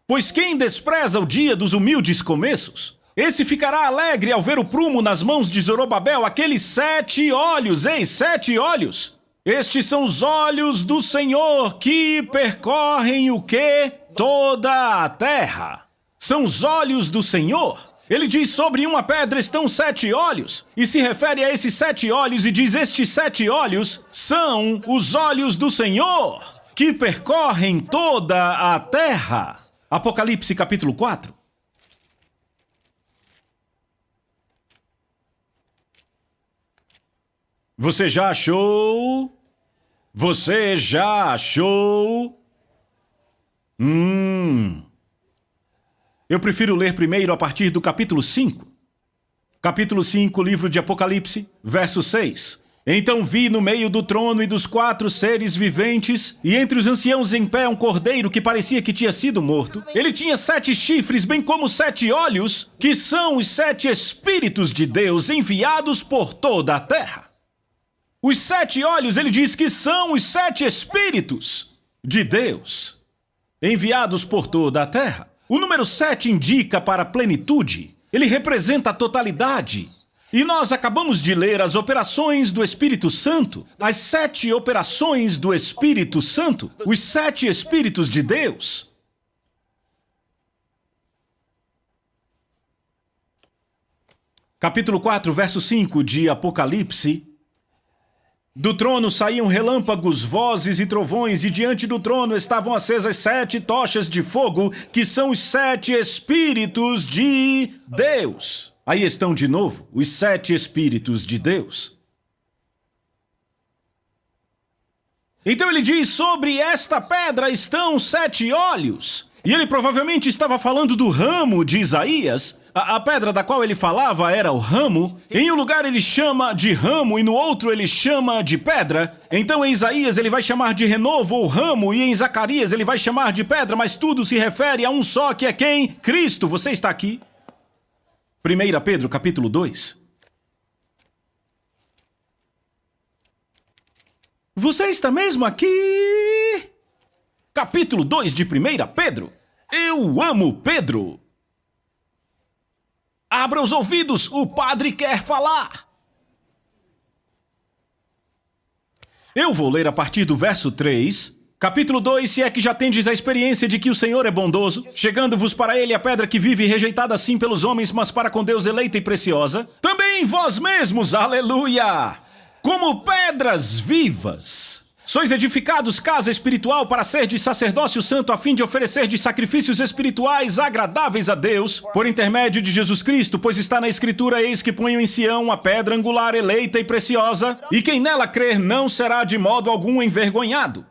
Pois quem despreza o dia dos humildes começos, esse ficará alegre ao ver o prumo nas mãos de Zorobabel, aqueles 7 olhos, 7 olhos. Estes são os olhos do Senhor que percorrem o quê? Toda a terra. São os olhos do Senhor. Ele diz: sobre uma pedra estão 7 olhos, e se refere a esses 7 olhos e diz: estes 7 olhos são os olhos do Senhor que percorrem toda a terra. Apocalipse capítulo 4. Você já achou? Você já achou? Eu prefiro ler primeiro a partir do capítulo 5. Capítulo 5, livro de Apocalipse, verso 6. Então vi no meio do trono e dos 4 seres viventes, e entre os anciãos em pé um cordeiro que parecia que tinha sido morto. Ele tinha 7 chifres, bem como 7 olhos, que são os 7 Espíritos de Deus enviados por toda a terra. Os 7 olhos, ele diz que são os 7 Espíritos de Deus enviados por toda a terra. O número 7 indica para a plenitude. Ele representa a totalidade. E nós acabamos de ler as operações do Espírito Santo, as 7 operações do Espírito Santo, os 7 Espíritos de Deus. Capítulo 4, verso 5 de Apocalipse, Do trono saíam relâmpagos, vozes e trovões, e diante do trono estavam acesas 7 tochas de fogo, que são os 7 Espíritos de Deus. Aí estão de novo, os 7 Espíritos de Deus. Então ele diz, sobre esta pedra estão 7 olhos. E ele provavelmente estava falando do ramo de Isaías. A pedra da qual ele falava era o ramo. Em um lugar ele chama de ramo e no outro ele chama de pedra. Então em Isaías ele vai chamar de renovo ou ramo e em Zacarias ele vai chamar de pedra, mas tudo se refere a um só, que é quem? Cristo. Você está aqui? 1 Pedro capítulo 2. Você está mesmo aqui? Capítulo 2 de 1 Pedro. Eu amo Pedro. Abra os ouvidos, o padre quer falar. Eu vou ler a partir do verso 3. Capítulo 2, se é que já tendes a experiência de que o Senhor é bondoso, chegando-vos para ele a pedra que vive rejeitada assim pelos homens, mas para com Deus eleita e preciosa. Também vós mesmos, aleluia, como pedras vivas, sois edificados casa espiritual para ser de sacerdócio santo, a fim de oferecer de sacrifícios espirituais agradáveis a Deus, por intermédio de Jesus Cristo, pois está na Escritura, eis que ponho em Sião a pedra angular eleita e preciosa, e quem nela crer não será de modo algum envergonhado.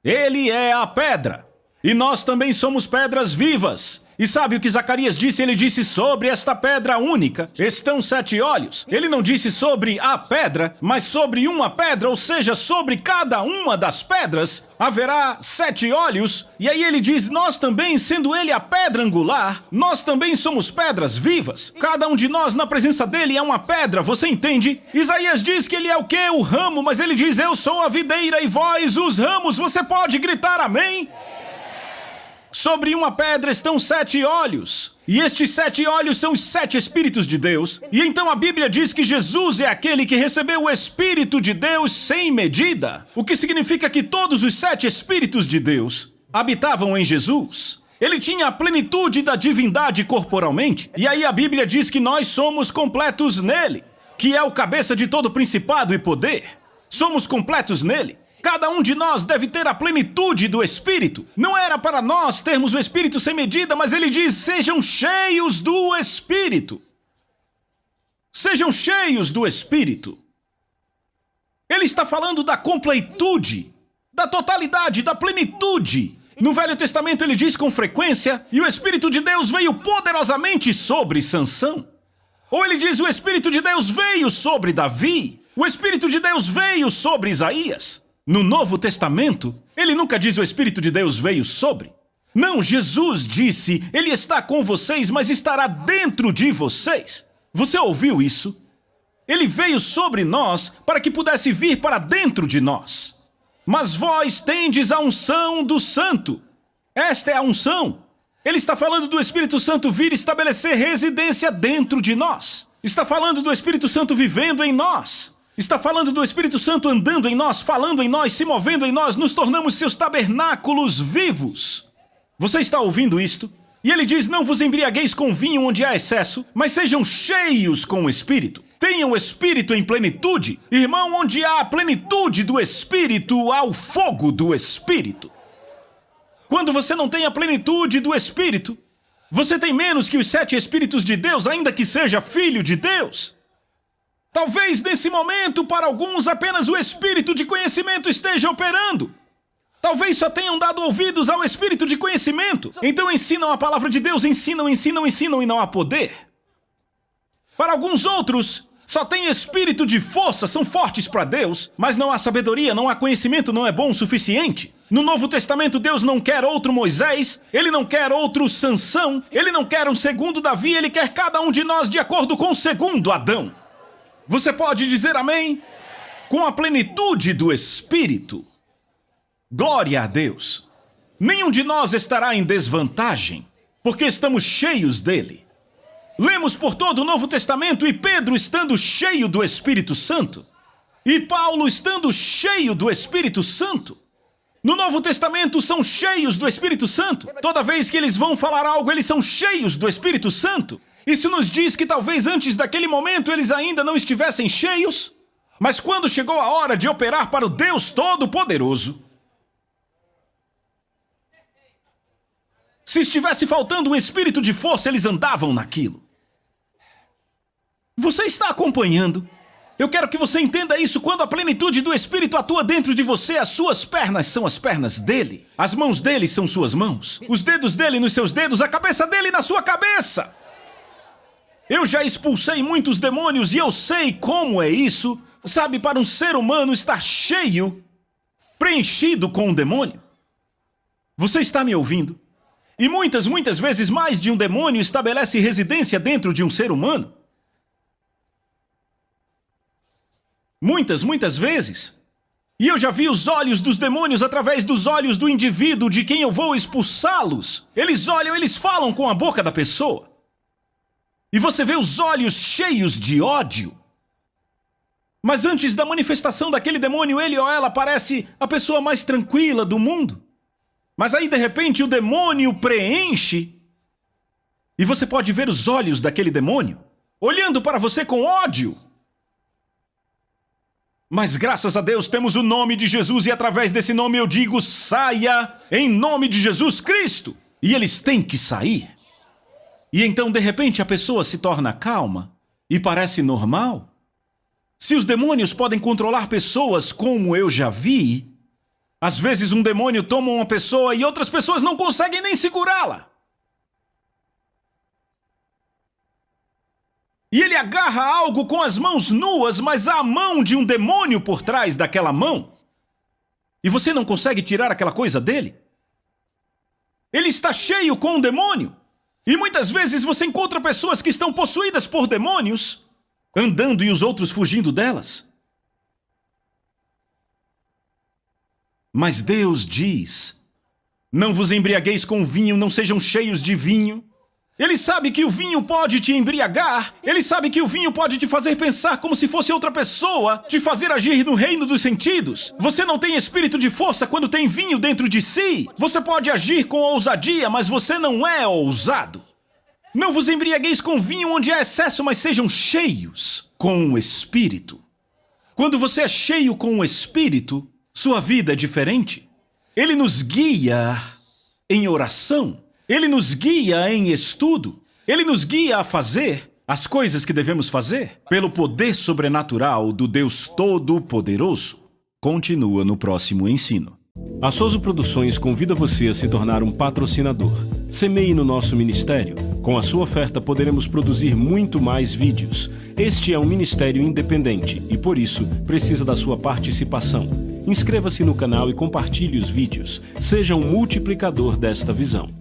Ele é a pedra, e nós também somos pedras vivas. E sabe o que Zacarias disse? Ele disse, sobre esta pedra única estão 7 olhos. Ele não disse sobre a pedra, mas sobre uma pedra, ou seja, sobre cada uma das pedras haverá 7 olhos. E aí ele diz, nós também, sendo ele a pedra angular, nós também somos pedras vivas. Cada um de nós na presença dele é uma pedra, você entende? Isaías diz que ele é o quê? O ramo, mas ele diz, eu sou a videira e vós os ramos. Você pode gritar amém? Sobre uma pedra estão 7 olhos, e estes 7 olhos são os 7 Espíritos de Deus. E então a Bíblia diz que Jesus é aquele que recebeu o Espírito de Deus sem medida, o que significa que todos os 7 Espíritos de Deus habitavam em Jesus. Ele tinha a plenitude da divindade corporalmente, e aí a Bíblia diz que nós somos completos nele, que é o cabeça de todo principado e poder. Somos completos nele. Cada um de nós deve ter a plenitude do Espírito. Não era para nós termos o Espírito sem medida, mas ele diz, sejam cheios do Espírito. Sejam cheios do Espírito. Ele está falando da completude, da totalidade, da plenitude. No Velho Testamento ele diz com frequência, e o Espírito de Deus veio poderosamente sobre Sansão. Ou ele diz, o Espírito de Deus veio sobre Davi. O Espírito de Deus veio sobre Isaías. No Novo Testamento, ele nunca diz o Espírito de Deus veio sobre. Não, Jesus disse, ele está com vocês, mas estará dentro de vocês. Você ouviu isso? Ele veio sobre nós para que pudesse vir para dentro de nós. Mas vós tendes a unção do Santo. Esta é a unção. Ele está falando do Espírito Santo vir estabelecer residência dentro de nós. Está falando do Espírito Santo vivendo em nós. Está falando do Espírito Santo andando em nós, falando em nós, se movendo em nós, nos tornamos seus tabernáculos vivos. Você está ouvindo isto? E ele diz, não vos embriagueis com vinho onde há excesso, mas sejam cheios com o Espírito. Tenham o Espírito em plenitude. Irmão, onde há a plenitude do Espírito, há o fogo do Espírito. Quando você não tem a plenitude do Espírito, você tem menos que os 7 Espíritos de Deus, ainda que seja filho de Deus. Talvez nesse momento, para alguns, apenas o espírito de conhecimento esteja operando. Talvez só tenham dado ouvidos ao espírito de conhecimento. Então ensinam a palavra de Deus, ensinam e não há poder. Para alguns outros, só tem espírito de força, são fortes para Deus, mas não há sabedoria, não há conhecimento, não é bom o suficiente. No Novo Testamento, Deus não quer outro Moisés, ele não quer outro Sansão, ele não quer um segundo Davi, ele quer cada um de nós de acordo com o segundo Adão. Você pode dizer amém? Com a plenitude do Espírito. Glória a Deus. Nenhum de nós estará em desvantagem, porque estamos cheios dele. Lemos por todo o Novo Testamento e Pedro estando cheio do Espírito Santo. E Paulo estando cheio do Espírito Santo. No Novo Testamento são cheios do Espírito Santo. Toda vez que eles vão falar algo, eles são cheios do Espírito Santo. Isso nos diz que talvez antes daquele momento eles ainda não estivessem cheios? Mas quando chegou a hora de operar para o Deus Todo-Poderoso, se estivesse faltando um espírito de força, eles andavam naquilo. Você está acompanhando? Eu quero que você entenda isso. Quando a plenitude do Espírito atua dentro de você, as suas pernas são as pernas dele. As mãos dele são suas mãos. Os dedos dele nos seus dedos, a cabeça dele na sua cabeça. Eu já expulsei muitos demônios e eu sei como é isso. Sabe, para um ser humano estar cheio, preenchido com um demônio. Você está me ouvindo? E muitas vezes mais de um demônio estabelece residência dentro de um ser humano. Muitas vezes. E eu já vi os olhos dos demônios através dos olhos do indivíduo de quem eu vou expulsá-los. Eles olham, eles falam com a boca da pessoa. E você vê os olhos cheios de ódio. Mas antes da manifestação daquele demônio, ele ou ela parece a pessoa mais tranquila do mundo. Mas aí, de repente, o demônio preenche. E você pode ver os olhos daquele demônio olhando para você com ódio. Mas graças a Deus temos o nome de Jesus e através desse nome eu digo, saia em nome de Jesus Cristo. E eles têm que sair. E então, de repente, a pessoa se torna calma e parece normal. Se os demônios podem controlar pessoas como eu já vi, às vezes um demônio toma uma pessoa e outras pessoas não conseguem nem segurá-la. E ele agarra algo com as mãos nuas, mas há a mão de um demônio por trás daquela mão. E você não consegue tirar aquela coisa dele. Ele está cheio com um demônio. E muitas vezes você encontra pessoas que estão possuídas por demônios, andando e os outros fugindo delas. Mas Deus diz, não vos embriagueis com vinho, não sejam cheios de vinho. Ele sabe que o vinho pode te embriagar. Ele sabe que o vinho pode te fazer pensar como se fosse outra pessoa, te fazer agir no reino dos sentidos. Você não tem espírito de força quando tem vinho dentro de si. Você pode agir com ousadia, mas você não é ousado. Não vos embriagueis com vinho onde há excesso, mas sejam cheios com o Espírito. Quando você é cheio com o Espírito, sua vida é diferente. Ele nos guia em oração. Ele nos guia em estudo. Ele nos guia a fazer as coisas que devemos fazer pelo poder sobrenatural do Deus Todo-Poderoso. Continua no próximo ensino. A Soso Produções convida você a se tornar um patrocinador. Semeie no nosso ministério. Com a sua oferta poderemos produzir muito mais vídeos. Este é um ministério independente e, por isso, precisa da sua participação. Inscreva-se no canal e compartilhe os vídeos. Seja um multiplicador desta visão.